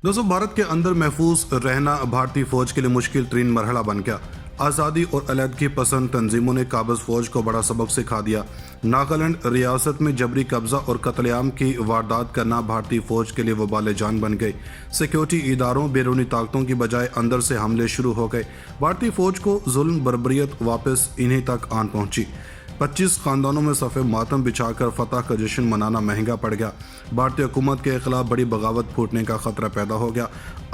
दोस्तों, भारत के अंदर महफूज रहना भारतीय फौज के लिए मुश्किल तरीन मरहला बन गया। आज़ादी और अलहदगी पसंद तंजीमों ने काबज़ फौज को बड़ा सबक सिखा दिया। नागालैंड रियासत में जबरी कब्जा और कत्लेआम की वारदात करना भारतीय फौज के लिए वबाल जान बन गई। सिक्योरिटी इदारों बैरूनी ताकतों की बजाय अंदर से हमले शुरू हो गए। भारतीय फौज को जुल्म बर्बरियत वापस इन्हीं तक आन पहुंची। 25 खानदानों में सफ़े मातम बिछाकर फतह का जश्न मनाना महंगा पड़ गया। भारतीय हुकूमत के खिलाफ बड़ी बगावत फूटने का खतरा पैदा हो गया।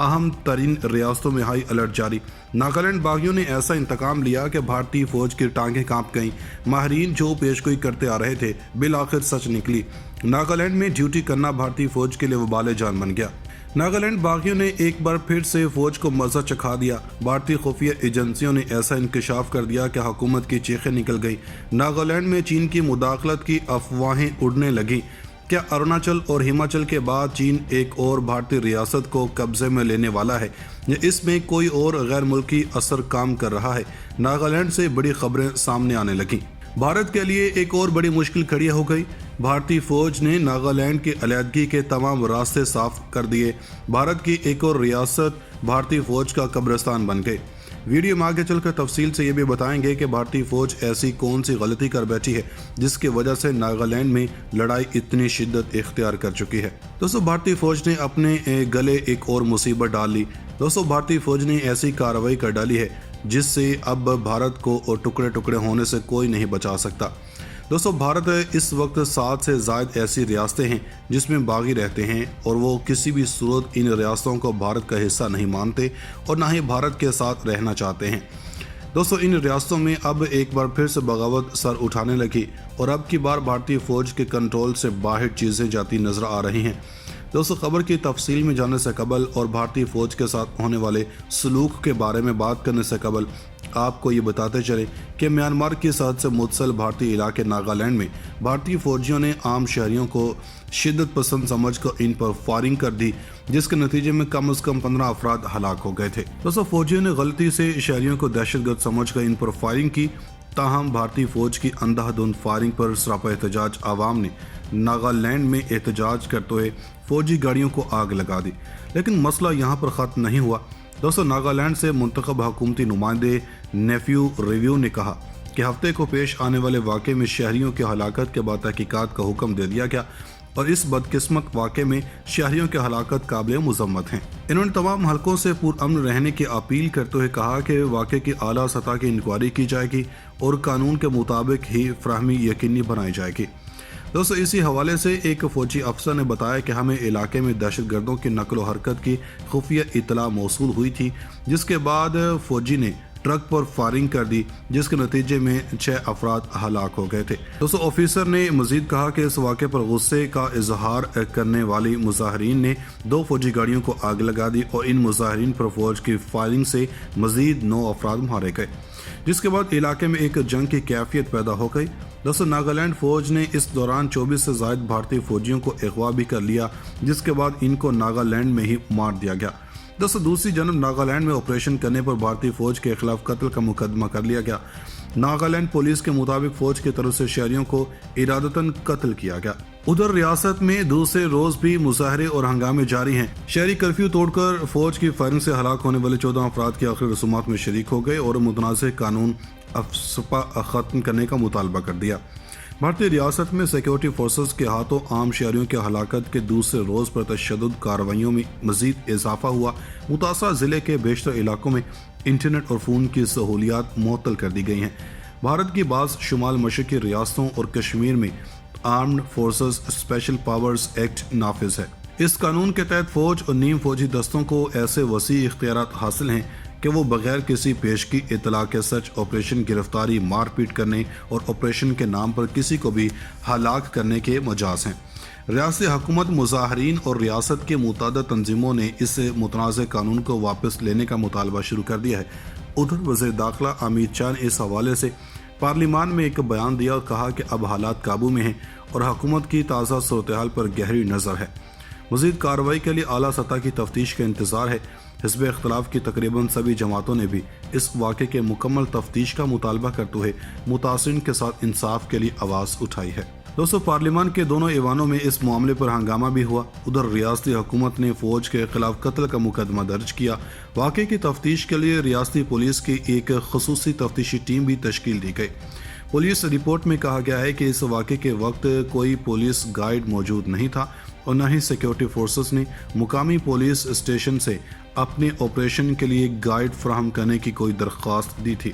अहम तरीन रियासतों में हाई अलर्ट जारी। नागालैंड बागियों ने ऐसा इंतकाम लिया कि भारतीय फौज की टांगें कांप गईं। माहरीन जो पेशगोई करते आ रहे थे बिल आखिर सच निकली। नागालैंड में ड्यूटी करना भारतीय फौज के लिए वबाल जान बन गया। नागालैंड बागियों ने एक बार फिर से फौज को मजा चखा दिया। भारतीय खुफिया एजेंसियों ने ऐसा इंकशाफ कर दिया कि हुकूमत की चीखें निकल गई। नागालैंड में चीन की मुदाखलत की अफवाहें उड़ने लगी। क्या अरुणाचल और हिमाचल के बाद चीन एक और भारतीय रियासत को कब्जे में लेने वाला है या इसमें कोई और गैर मुल्की असर काम कर रहा है? नागालैंड से बड़ी खबरें सामने आने लगीं। भारत के लिए एक और बड़ी मुश्किल खड़ी हो गई। भारतीय फौज ने नागालैंड की अलहदगी के तमाम रास्ते साफ कर दिए। भारत की एक और रियासत भारतीय फौज का कब्रिस्तान बन गई। वीडियो में आगे चलकर तफसील से ये भी बताएंगे कि भारतीय फौज ऐसी कौन सी गलती कर बैठी है जिसकी वजह से नागालैंड में लड़ाई इतनी शिद्दत इख्तियार कर चुकी है। दोस्तों, भारतीय फौज ने अपने गले एक और मुसीबत डाल ली। दोस्तों, भारतीय फौज ने ऐसी कार्रवाई कर डाली है जिससे अब भारत को और टुकड़े टुकड़े होने से कोई नहीं बचा सकता। दोस्तों, भारत इस वक्त 7 से ज़ायद ऐसी रियासतें हैं जिसमें बागी रहते हैं और वो किसी भी सूरत इन रियासतों को भारत का हिस्सा नहीं मानते और ना ही भारत के साथ रहना चाहते हैं। दोस्तों, इन रियासतों में अब एक बार फिर से बगावत सर उठाने लगी और अब की बार भारतीय फौज के कंट्रोल से बाहर चीज़ें जाती नजर आ रही हैं। दोस्तों, खबर की तफसील में जाने से कबल और भारतीय फौज के साथ होने वाले सलूक के बारे में बात करने से कबल आपको ये बताते चले कि म्यांमार की सरहद से मुतसल भारतीय इलाके नागालैंड में भारतीय फौजियों ने आम शहरियों को शिद्दत पसंद समझकर इन पर फायरिंग कर दी, जिसके नतीजे में कम से कम 15 अफराद हलाक हो गए थे। दोस्तों, फौजियों ने गलती से शहरियों को दहशतगर्द समझकर इन पर फायरिंग की। ताहम भारतीय फौज की अंधाधुंध फायरिंग पर सरापा एहतजाज आवाम ने नागालैंड में एहतजाज करते हुए फौजी गाड़ियों को आग लगा दी। लेकिन मसला यहाँ पर ख़त्म नहीं हुआ। दोस्तों, नागालैंड से मुंतखब हुकूमती नुमाइंदे नेफ्यू रिव्यू ने कहा कि हफ्ते को पेश आने वाले वाक़े में शहरियों की हलाकत के बाद तहकीकात का हुक्म दे दिया गया और इस बदकिस्मत वाक़े में शहरियों की हलाकत काबिल मज़म्मत हैं। इन्होंने तमाम हलकों से पुरअमन रहने की अपील करते हुए कहा कि वाक़े की आला सतह की इंक्वायरी की जाएगी और कानून के मुताबिक ही फराहमी यकीनी बनाई जाएगी। दोस्तों, इसी हवाले से एक फौजी अफसर ने बताया कि हमें इलाके में दहशतगर्दों की नकलो हरकत की खुफिया इतला मौसूल हुई थी, जिसके बाद फौजी ने ट्रक पर फायरिंग कर दी, जिसके नतीजे में 6 अफराद हलाक हो गए थे। दोस्तों, ऑफिसर ने मजीद कहा कि इस वाक़े पर गुस्से का इजहार करने वाली मुजाहरीन ने 2 फौजी गाड़ियों को आग लगा दी और इन मुजाहरीन पर फौज की फायरिंग से मजीद 9 अफराद मारे गए, जिसके बाद इलाके में एक जंग की कैफियत पैदा हो गई। दोस्तों, नागालैंड फौज ने इस दौरान 24 से ज़ायद भारतीय फौजियों को अगवा भी कर लिया, जिसके बाद इनको नागालैंड में ही मार दिया गया। दोस्तों, दूसरी जानब नागालैंड में ऑपरेशन करने पर भारतीय फौज के खिलाफ कत्ल का मुकदमा कर लिया गया। नागालैंड पुलिस के मुताबिक फौज की तरफ से शहरियों को इरादतन कत्ल किया गया। उधर रियासत में दूसरे रोज भी मुजाहरे और हंगामे जारी हैं। शहरी कर्फ्यू तोड़कर फौज की फायरिंग से हलाक होने वाले 14 अफराद की आखिरी रसूमात में शरीक हो गए और मुतनाज़ कानून अफसपा खत्म करने का मुतालबा कर दिया। भारतीय रियासत में सिक्योरिटी फोर्सेस के हाथों आम शहरियों की हलाकत के दूसरे रोज पर तशद्दुद कार्रवाइयों में मजीद इजाफा हुआ। मुतासरा जिले के बेशतर इलाकों में इंटरनेट और फ़ोन की सहूलियात मुअत्तल कर दी गई हैं। भारत की बाज़ शुमाल मशरक़ी रियासतों और कश्मीर में armed forces special powers act नाफिज है। इस कानून के तहत फौज और नीम फौजी दस्तों को ऐसे वसी इख्तियारात हासिल हैं कि वो बगैर किसी पेशगी इतला के सच ऑपरेशन गिरफ्तारी, मारपीट करने और ऑपरेशन के नाम पर किसी को भी हलाक करने के मजाज हैं। रियासती हुकूमत, मुजाहरीन और रियासत के मुतअद्दिद तंजीमों ने इस मुतनाज़ कानून को वापस लेने का मुतालबा शुरू कर दिया है। उधर वज़ीर दाखिला अमित शाह ने इस हवाले से पार्लियामान में एक बयान दिया और कहा कि अब हालात काबू में हैं और हुकूमत की ताज़ा सूरत हाल पर गहरी नज़र है। मज़ीद कार्रवाई के लिए आला सतह की तफ्तीश का इंतज़ार है। हिज़्ब इख्तिलाफ की तकरीबन सभी जमातों ने भी इस वाक़े के मुकम्मल तफ्तीश का मुतालबा करते हुए मुतासिरीन के साथ इंसाफ के लिए आवाज़ उठाई है। दोस्तों, पार्लियामान के दोनों ऐवानों में इस मामले पर हंगामा भी हुआ। उधर रियासती हुकूमत ने फौज के खिलाफ कत्ल का मुकदमा दर्ज किया। वाक़े की तफ्तीश के लिए रियासती पुलिस की एक खसूसी तफ्तीशी टीम भी तश्कील दी गई। पुलिस रिपोर्ट में कहा गया है कि इस वाक़े के वक्त कोई पुलिस गाइड मौजूद नहीं था और न ही सिक्योरिटी फोर्सेस ने मुकामी पुलिस स्टेशन से अपने ऑपरेशन के लिए गाइड फराहम करने की कोई दरख्वास्त दी थी।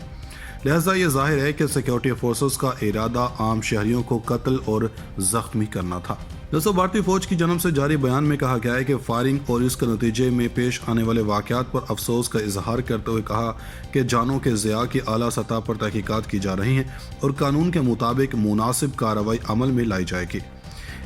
लिहाजा ये जाहिर है कि सिक्योरिटी फोर्सेस का इरादा आम शहरियों को कत्ल और जख्मी करना था। दोस्तों, भारतीय फौज की जानब से जारी बयान में कहा गया है कि फायरिंग और इसके नतीजे में पेश आने वाले वाक़यात पर अफसोस का इजहार करते हुए कहा कि जानों के ज़िया की आला सतह पर तहकीकात की जा रही हैं और कानून के मुताबिक मुनासिब कार्रवाई अमल में लाई जाएगी।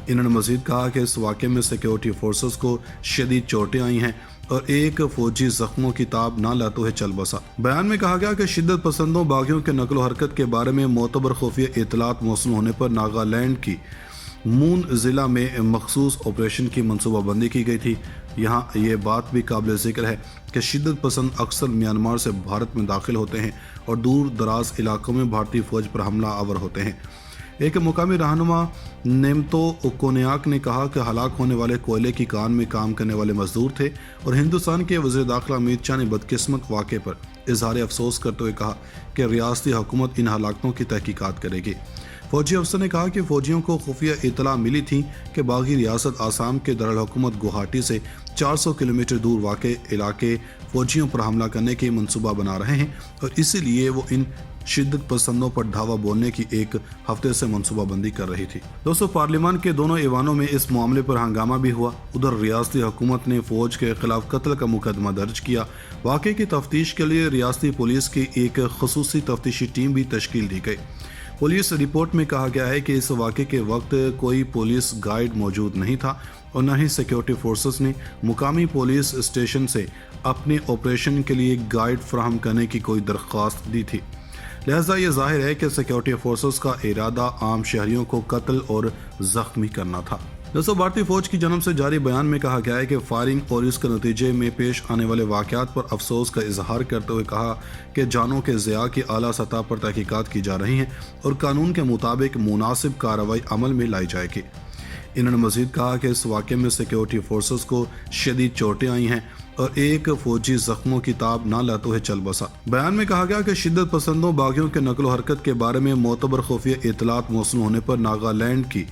इन्होंने मजीद कहा कि इस वाक़े में सिक्योरिटी फोर्सेस को शदीद चोटें आई हैं और एक फौजी जख्मों की ताब ना लाते हुए चल बसा। बयान में कहा गया कि शिद्दत पसंदों बागियों के नकलो हरकत के बारे में मोतबर खुफिया इतलात मौसूल होने पर नागालैंड की मून ज़िला में मखसूस ऑपरेशन की मनसूबाबंदी की गई थी। यहाँ ये बात भी काबिल ज़िक्र है कि शिद्दत पसंद अक्सर म्यांमार से भारत में दाखिल होते हैं और दूर दराज इलाकों में भारतीय फ़ौज पर हमला आवर होते हैं। एक मुकामी रहनुमा नेमतो ओकोनियाक ने कहा कि हलाक होने वाले कोयले की कान में काम करने वाले मजदूर थे और हिंदुस्तान के वज़ीर दाखिला अमित शाह ने बदकिस्मत वाक़े पर इजहार अफसोस करते हुए कहा कि रियासती हुकूमत इन हलाकतों की तहकीकात करेगी। फौजी अफसर ने कहा कि फौजियों को खुफिया इतला मिली थी कि बागी रियासत आसाम के दारुल हुकूमत गुवाहाटी से 400 किलोमीटर दूर वाक़े इलाके फौजियों पर हमला करने की मनसूबा बना रहे हैं और इसीलिए वो इन शिद्दत पसंदों पर धावा बोलने की एक हफ्ते से मनसूबाबंदी कर रही थी। दोस्तों, पार्लियामान के दोनों ऐवानों में इस मामले पर हंगामा भी हुआ। उधर रियासती हुकूमत ने फौज के खिलाफ कत्ल का मुकदमा दर्ज किया। वाक़े की तफ्तीश के लिए रियासती पुलिस की एक खसूसी तफ्तीशी टीम भी तश्कील दी गई। पुलिस रिपोर्ट में कहा गया है कि इस वाक़े के वक्त कोई पुलिस गाइड मौजूद नहीं था और न ही सिक्योरिटी फोर्सेस ने मुकामी पुलिस स्टेशन से अपने ऑपरेशन के लिए गाइड फराहम करने की कोई दरख्वास्त दी थी। लिहाजा ये जाहिर है कि सिक्योरिटी फोर्सेस का इरादा आम शहरियों को कत्ल और जख्मी करना था। दोस्तों, भारतीय फौज की जानब से जारी बयान में कहा गया है कि फायरिंग और इसके नतीजे में पेश आने वाले वाक़यात पर अफसोस का इजहार करते हुए कहा कि जानों के ज़िया की आला सतह पर तहकीकात की जा रही हैं और कानून के मुताबिक मुनासिब कार्रवाई अमल में लाई जाएगी। इन्होंने मजीद कहा कि इस वाक़े में सिक्योरिटी फोर्सेस को शदीद चोटें आई हैं और एक फौजी जख्मों की ताब ना लाते हुए चल बसा। बयान में कहा गया कि शिद्दत पसंदों बागियों के नकलो हरकत के बारे में मोतबर खुफिया इतलात मौसूल होने पर नागालैंड की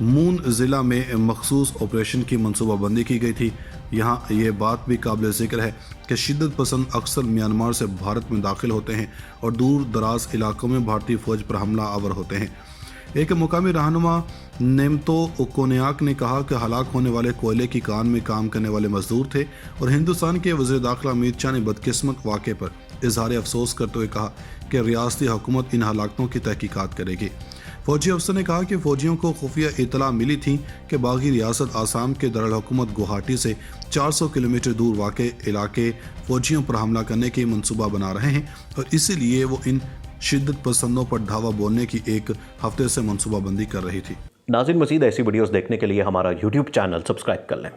मून ज़िला में मखसूस ऑपरेशन की मनसूबाबंदी की गई थी। यहाँ ये बात भी काबिल ज़िक्र है कि शिद्दत पसंद अक्सर म्यांमार से भारत में दाखिल होते हैं और दूर दराज इलाकों में भारतीय फ़ौज पर हमला आवर होते हैं। एक मुकामी रहनुमा नेमतो ओकोनियाक ने कहा कि हलाक होने वाले कोयले की कान में काम करने वाले मजदूर थे और हिंदुस्तान के वज़ीर दाखिला अमित शाह ने बदकिस्मत वाक़े पर इजहार अफसोस करते हुए कहा कि रियासती हुकूमत इन हलाकतों की तहकीकात करेगी। फौजी अफसर ने कहा कि फौजियों को खुफिया इतला मिली थी कि बागी रियासत आसाम के दारुल हुकूमत गुवाहाटी से 400 किलोमीटर दूर वाक़े इलाके फौजियों पर हमला करने की मनसूबा बना रहे हैं और इसीलिए वो इन शिद्दत पसंदों पर धावा बोलने की एक हफ्ते से मनसूबाबंदी कर रही थी। नाज़रीन, मज़ीद ऐसी वीडियोस देखने के लिए हमारा YouTube चैनल सब्सक्राइब कर लें।